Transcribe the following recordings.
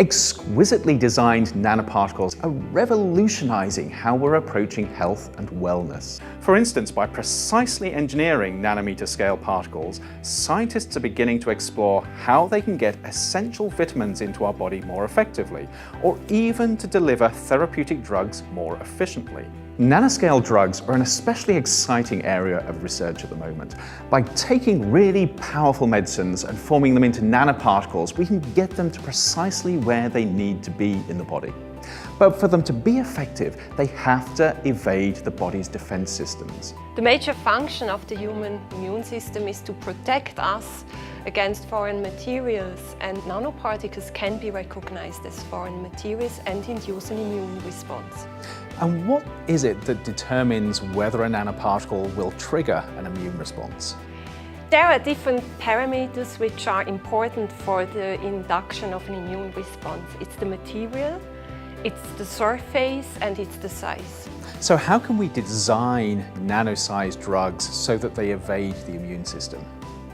Exquisitely designed nanoparticles are revolutionizing how we're approaching health and wellness. For instance, by precisely engineering nanometer scale particles, scientists are beginning to explore how they can get essential vitamins into our body more effectively, or even to deliver therapeutic drugs more efficiently. Nanoscale drugs are an especially exciting area of research at the moment. By taking really powerful medicines and forming them into nanoparticles, we can get them to precisely where they need to be in the body. But for them to be effective, they have to evade the body's defense systems. The major function of the human immune system is to protect us against foreign materials, and nanoparticles can be recognized as foreign materials and induce an immune response. And what is it that determines whether a nanoparticle will trigger an immune response? There are different parameters which are important for the induction of an immune response. It's the material, it's the surface, and it's the size. So how can we design nano-sized drugs so that they evade the immune system?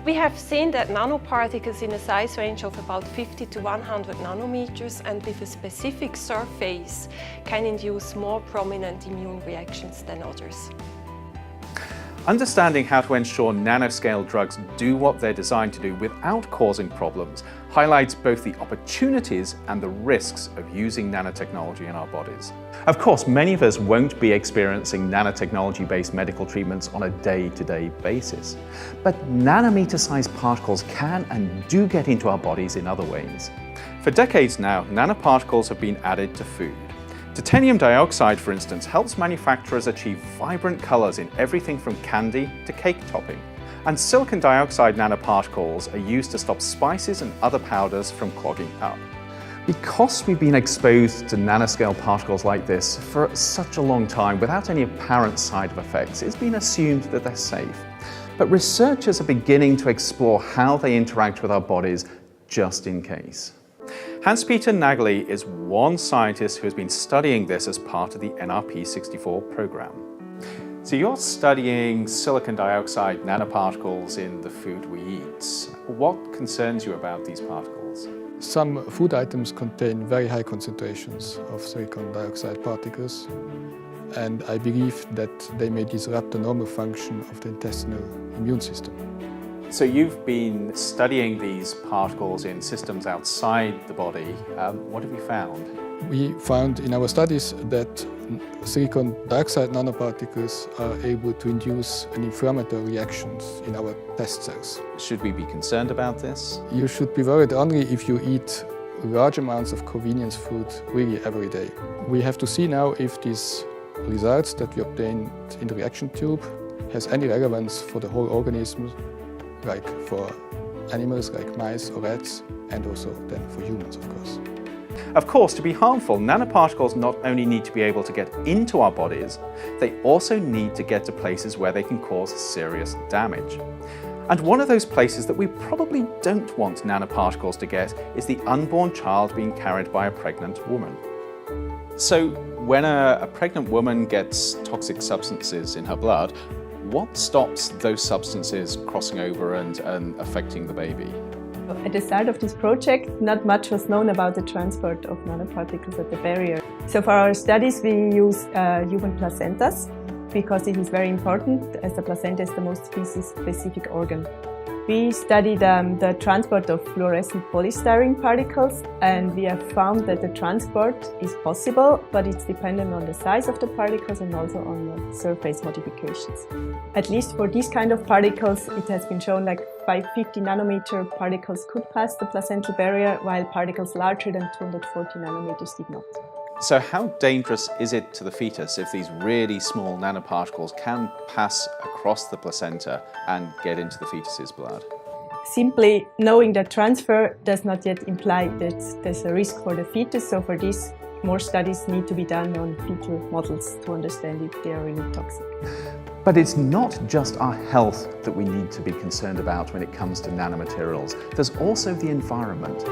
We have seen that nanoparticles in a size range of about 50 to 100 nanometers and with a specific surface can induce more prominent immune reactions than others. Understanding how to ensure nanoscale drugs do what they're designed to do without causing problems highlights both the opportunities and the risks of using nanotechnology in our bodies. Of course, many of us won't be experiencing nanotechnology-based medical treatments on a day-to-day basis. But nanometer-sized particles can and do get into our bodies in other ways. For decades now, nanoparticles have been added to food. Titanium dioxide, for instance, helps manufacturers achieve vibrant colors in everything from candy to cake topping. And silicon dioxide nanoparticles are used to stop spices and other powders from clogging up. Because we've been exposed to nanoscale particles like this for such a long time without any apparent side effects, it's been assumed that they're safe. But researchers are beginning to explore how they interact with our bodies just in case. Hans-Peter Nageli is one scientist who has been studying this as part of the NRP 64 program. So you're studying silicon dioxide nanoparticles in the food we eat. What concerns you about these particles? Some food items contain very high concentrations of silicon dioxide particles, and I believe that they may disrupt the normal function of the intestinal immune system. So you've been studying these particles in systems outside the body. What have you found? We found in our studies that silicon dioxide nanoparticles are able to induce an inflammatory reactions in our test cells. Should we be concerned about this? You should be worried only if you eat large amounts of convenience food really every day. We have to see now if these results that we obtained in the reaction tube has any relevance for the whole organism, like for animals like mice or rats, and also then for humans, of course. Of course, to be harmful, nanoparticles not only need to be able to get into our bodies, they also need to get to places where they can cause serious damage. And one of those places that we probably don't want nanoparticles to get is the unborn child being carried by a pregnant woman. So when a pregnant woman gets toxic substances in her blood, what stops those substances crossing over and affecting the baby? At the start of this project, not much was known about the transport of nanoparticles at the barrier. So for our studies, we use human placentas because it is very important, as the placenta is the most species-specific organ. We studied the transport of fluorescent polystyrene particles, and we have found that the transport is possible, but it's dependent on the size of the particles and also on the surface modifications. At least for these kind of particles, it has been shown like 550 nanometer particles could pass the placental barrier, while particles larger than 240 nanometers did not. So how dangerous is it to the fetus if these really small nanoparticles can pass across the placenta and get into the fetus's blood? Simply knowing that transfer does not yet imply that there's a risk for the fetus, so for this more studies need to be done on fetal models to understand if they are really toxic. But it's not just our health that we need to be concerned about when it comes to nanomaterials. There's also the environment.